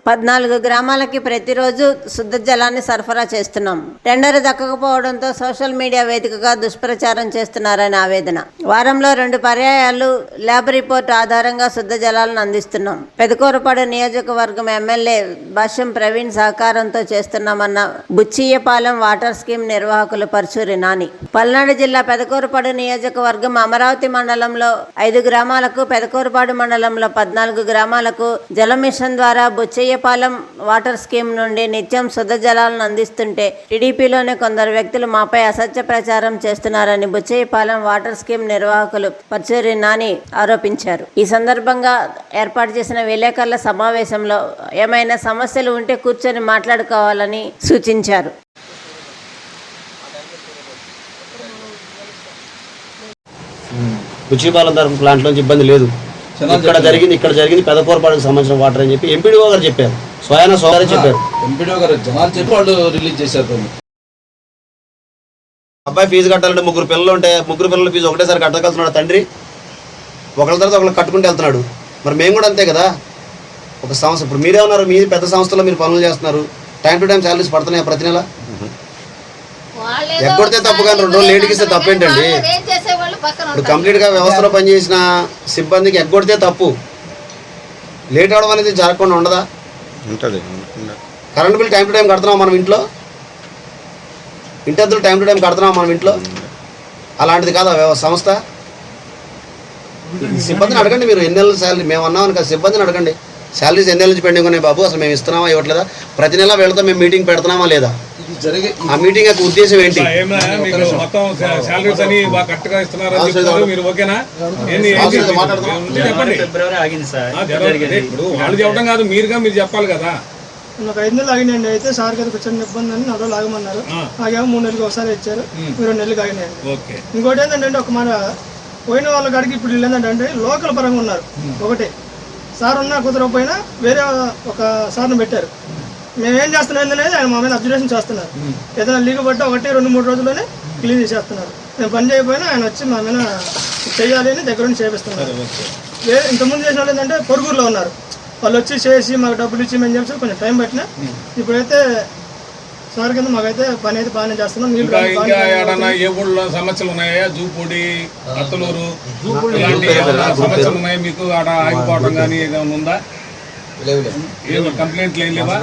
14 గ్రామాలకి ప్రతిరోజు శుద్ధ జలాన్ని సరఫరా చేస్తున్నాం. టెండర్ దక్కకపోవడంతో సోషల్ మీడియా వేదికగా దుష్ప్రచారం చేస్తున్నారని ఆవేదన. వారంలో 2 పర్యాయాలు ల్యాబ్ రిపోర్ట్ ఆధారంగా శుద్ధ జలాలను అందిస్తున్నాం. పెదకూరపాడు నియోజకవర్గం ఎమ్మెల్యే భాష్యం ప్రవీణ్ సహకారంతో చేస్తున్నామన్న బుచ్చియ్యపాలెం వాటర్ స్కీమ్ నిర్వాహకులు పర్చూరి నాని. పల్నాడు జిల్లా పెదకూరపాడు నియోజకవర్గం అమరావతి మండలంలో 5 గ్రామాలకు, పెదకూరపాడు మండలంలో 14 గ్రామాలకు జల మిషన్ ద్వారా బుచ్చియ్యపాలెం వాటర్ స్కీమ్ నుండి నిత్యం శుద్ధ జలాలను అందిస్తుంటే టీడీపీలోని కొందరు వ్యక్తులు మాపై అసత్య ప్రచారం చేస్తున్నారని బుచ్చియ్యపాలెం వాటర్ స్కీమ్ నిర్వాహకులు పర్చూరి నాని ఆరోపించారు. ఈ సందర్భంగా ఏర్పాటు చేసిన విలేకరుల సమావేశంలో ఏమైనా సమస్యలు ఉంటే కూర్చొని మాట్లాడుకోవాలని సూచించారు. బుచ్చియ్యపాలెం తరఫు ప్లాంట్ నుంచి ఇబ్బంది లేదు. ఇక్కడ జరిగింది పెదకూరపాడుకు సంబంధించిన వాటర్ అని చెప్పి ఎంపీడీఓ గారు చెప్పారు. స్వయాన సోదరి చెప్పారు. ఎంపీడీఓ గారు జనాలు చెప్పి వాళ్ళు రిలీజ్ చేశారు. అబ్బాయి ఫీజు కట్టాలంటే 3 పిల్లలు ఉంటే 3 పిల్లల ఫీజు ఒకటేసారి కట్టగలుగుతున్నాడు తండ్రి. ఒకళ్ళ తర్వాత ఒకళ్ళు కట్టుకుంటూ వెళ్తున్నాడు. మరి మేము కూడా అంతే కదా. ఒక సంస్థ ఇప్పుడు మీరే ఉన్నారు, మీ పెద్ద సంస్థలో మీరు పనులు చేస్తున్నారు. టైం టు టైం శాలరీస్ పడుతున్నాయి ప్రతి నెల. ఎగ్గొడితే తప్పు కానీ 2 రోజులు లేట్కి ఇస్తే తప్పేంటండి? ఇప్పుడు కంప్లీట్గా వ్యవస్థలో పనిచేసిన సిబ్బందికి ఎగ్గొడితే తప్పు. లేట్ అవడం అనేది జరగకుండా ఉండదా? Current bill time to time కడుతున్నాం మనం ఇంట్లో. ఇంటద్దులు టైం టు టైం కడుతున్నాం మనం ఇంట్లో. అలాంటిది కాదా సంస్థ? సిబ్బందిని అడగండి మీరు. ఎన్ని నెలల శాలరీ మేము అన్నామని కదా, సిబ్బందిని అడగండి. శాలరీస్ ఎన్ని నెలల నుంచి పెండింగ్ ఉన్నాయి బాబు, అసలు మేము ఇస్తున్నామా ఇవ్వట్లేదా, ప్రతి నెల వీళ్ళతో మేము మీటింగ్ పెడుతున్నామా లేదా, ఆ మీటింగ్ యొక్క ఉద్దేశం ఏంటి? మీరు చెప్పాలి కదా. ఒక 5 నెలలు ఆగినాయండి. అయితే సార్ గారికి వచ్చిన ఇబ్బంది అని 4 రోజులు ఆగమన్నారు. ఆగేమో 3 నెలలకు ఒకసారి ఇచ్చారు. 2 నెలలకు ఆగినాయండి. ఇంకోటి ఏంటంటే ఒక మన పోయిన వాళ్ళ కాడికి ఇప్పుడు ఏంటంటే లోకల్ పరంగా ఉన్నారు. ఒకటి సార్ ఉన్నా కుదరకపోయినా వేరే ఒక సార్ని పెట్టారు. మేమేం చేస్తున్నాం అనేది ఆయన మా మీద అబ్జర్వేషన్ చేస్తున్నారు. ఏదైనా లీక్ పడ్డా 1-2-3 రోజుల్లోనే క్లీన్ చేసేస్తున్నారు. మేము పని చేయకపోయినా ఆయన వచ్చి మా మీద చేయాలి అని దగ్గర నుంచి చేపిస్తున్నారు. ఇంతకుముందు చేసిన వాళ్ళు ఏంటంటే పొరుగురులో ఉన్నారు. వాళ్ళు వచ్చి చేసి మాకు డబ్బులు ఇచ్చి మేము చెప్పి కొంచెం టైం పట్టినా. ఇప్పుడైతే సార్ కింద మాకైతే పని అయితే బాగానే చేస్తున్నాం. ఏ ఊళ్ళో సమస్యలు ఉన్నాయా? జూపూడి, అత్తలూరు సమస్యలు ఉన్నాయి మీకు? ఆడ ఆగిపోవడం కానీ ఏదైనా ఉందా? కంప్లైంట్లు ఏం లేవా?